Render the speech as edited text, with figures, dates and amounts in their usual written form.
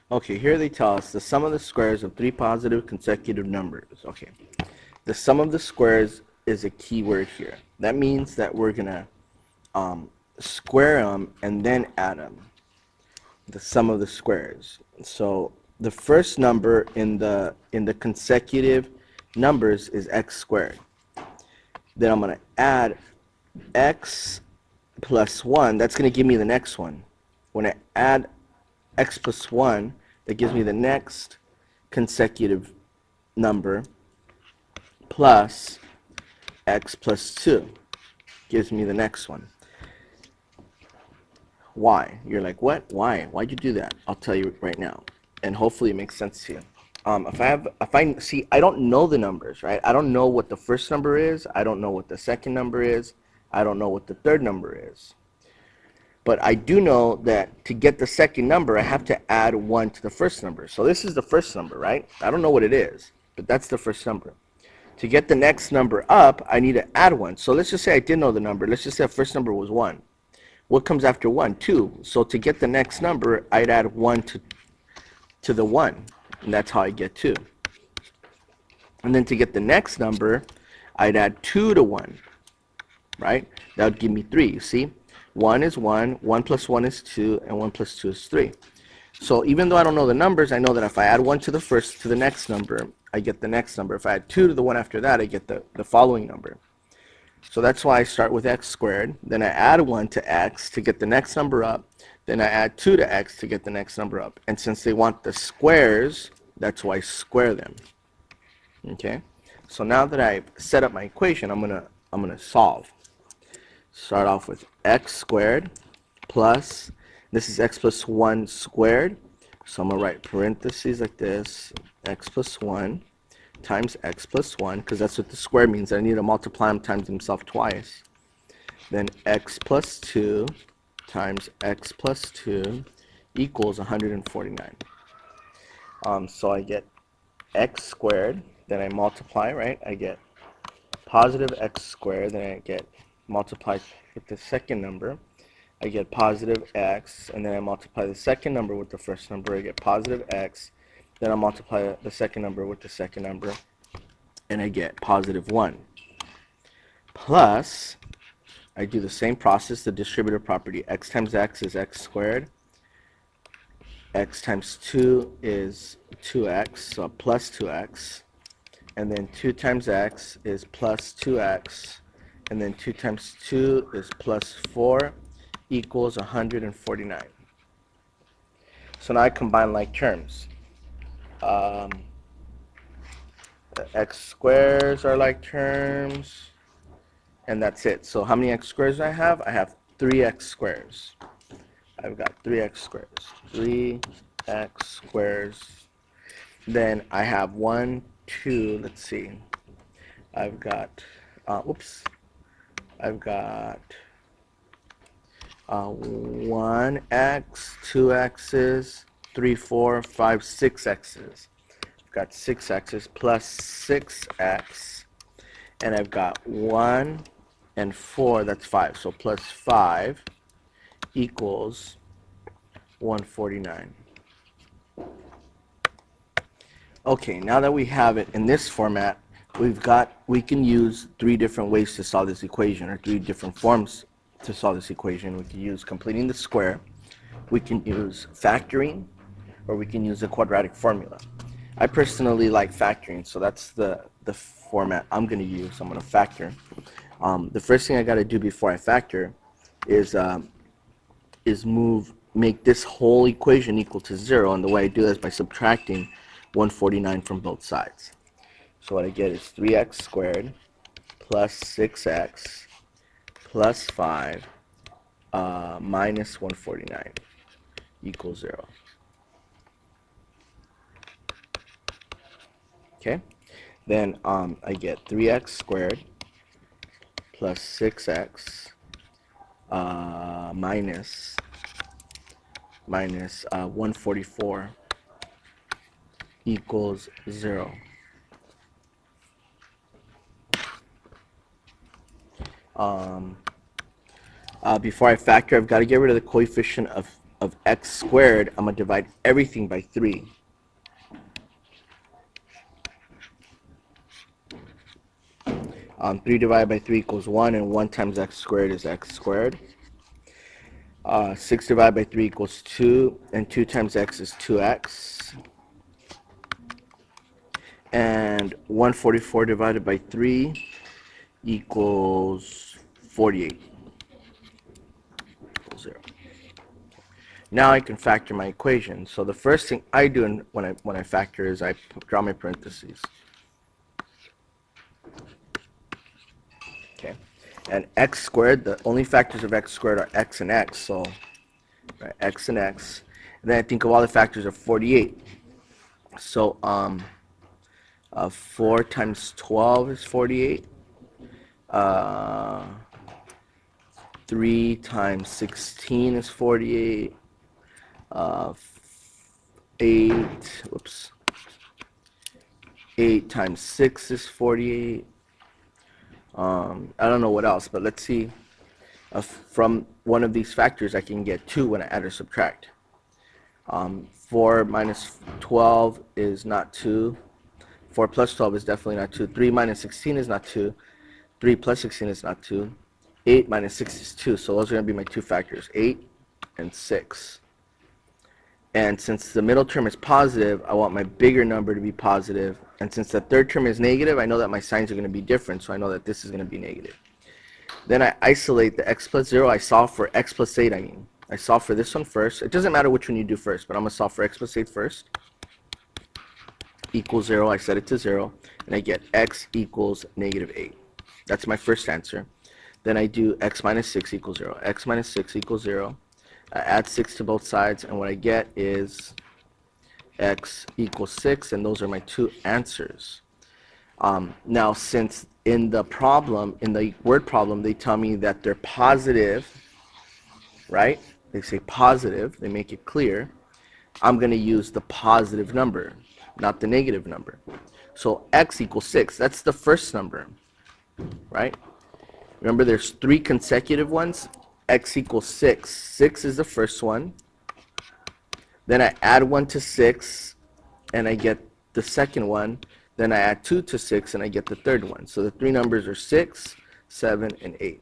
Okay, here they tell us the sum of the squares of three positive consecutive numbers. Okay, the sum of the squares is a key word here. That means that we're gonna square them and then add them. The sum of the squares. So the first number in the consecutive numbers is x squared. Then I'm gonna add x plus 1. That's gonna give me the next one. When I add x plus 1, that gives me the next consecutive number, plus x plus 2 gives me the next one. Why? You're like, what? Why? Why'd you do that? I'll tell you right now, and hopefully it makes sense to you. See, I don't know the numbers, right? I don't know what the first number is. I don't know what the second number is. I don't know what the third number is. But I do know that to get the second number, I have to add 1 to the first number. So this is the first number, right? I don't know what it is, but that's the first number. To get the next number up, I need to add 1. So let's just say I did know the number. Let's just say the first number was 1. What comes after 1? 2. So to get the next number, I'd add 1 to the 1. And that's how I get 2. And then to get the next number, I'd add 2 to 1. Right? That would give me 3. You see? 1 is 1, 1 plus 1 is 2, and 1 plus 2 is 3. So even though I don't know the numbers, I know that if I add 1 to the next number, I get the next number. If I add 2 to the one after that, I get the following number. So that's why I start with x squared, then I add 1 to x to get the next number up, then I add 2 to x to get the next number up. And since they want the squares, that's why I square them. Okay? So now that I've set up my equation, I'm gonna solve. Start off with x squared plus, this is x plus 1 squared, so I'm going to write parentheses like this, x plus 1 times x plus 1, because that's what the square means. I need to multiply them times themselves twice. Then x plus 2 times x plus 2 equals 149. So I get x squared, then I multiply, right? I get positive x squared, then I get multiply with the second number, I get positive x, and then I multiply the second number with the first number, I get positive x, then I multiply the second number with the second number, and I get positive 1. Plus, I do the same process, the distributive property, x times x is x squared, x times 2 is 2x, so plus 2x, and then 2 times x is plus 2x, and then 2 times 2 is plus 4 equals 149. So now I combine like terms. The x squares are like terms, and that's it. So how many x squares do I have? I have 3x squares. I've got 3x squares. 3x squares. Then I have 1, 2, let's see. I've got, I've got 1x, 2 x's, 3, 4, 5, 6 x's. I've got 6 x's plus 6x, and I've got 1 and 4, that's 5. So plus 5 equals 149. Okay, now that we have it in this format, we can use 3 different ways to solve this equation, or 3 different forms to solve this equation. We can use completing the square, we can use factoring, or we can use the quadratic formula. I personally like factoring, so that's the format I'm going to use. I'm going to factor. The first thing I got to do before I factor is make this whole equation equal to 0, and the way I do that is by subtracting 149 from both sides. So what I get is 3x squared plus 6x plus 5 minus 149 equals 0. Okay, then I get 3x squared plus 6x minus 144 equals 0. Before I factor, I've got to get rid of the coefficient of of x squared, I'm going to divide everything by 3. 3 divided by 3 equals 1, and 1 times x squared is x squared. 6 divided by 3 equals 2, and 2 times x is 2x. And 144 divided by 3 equals 48. Equals 0. Now I can factor my equation. So the first thing I do when I factor is I draw my parentheses. Okay. And x squared, the only factors of x squared are x and x. So right, x and x. And then I think of all the factors of 48. So 4 times 12 is 48. 3 times 16 is 48. 8 times 6 is 48. I don't know what else, but let's see. From one of these factors, I can get 2 when I add or subtract. 4 minus 12 is not 2. 4 plus 12 is definitely not 2. 3 minus 16 is not 2. 3 plus 16 is not 2. 8 minus 6 is 2. So those are going to be my two factors, 8 and 6. And since the middle term is positive, I want my bigger number to be positive. And since the third term is negative, I know that my signs are going to be different, so I know that this is going to be negative. Then I isolate the x plus 0. I solve for x plus 8, I solve for this one first. It doesn't matter which one you do first, but I'm going to solve for x plus 8 first. Equals 0. I set it to 0. And I get x equals negative 8. That's my first answer. Then I do x minus 6 equals 0. X minus 6 equals 0. I add 6 to both sides, and what I get is x equals 6, and those are my two answers. Now, since in the problem, in the word problem, they tell me that they're positive, right? They say positive, they make it clear. I'm going to use the positive number, not the negative number. So x equals 6, that's the first number, right? Remember, there's 3 consecutive ones. X equals 6. 6 is the first one. Then I add 1 to 6, and I get the second one. Then I add 2 to 6, and I get the third one. So the 3 numbers are 6, 7, and 8.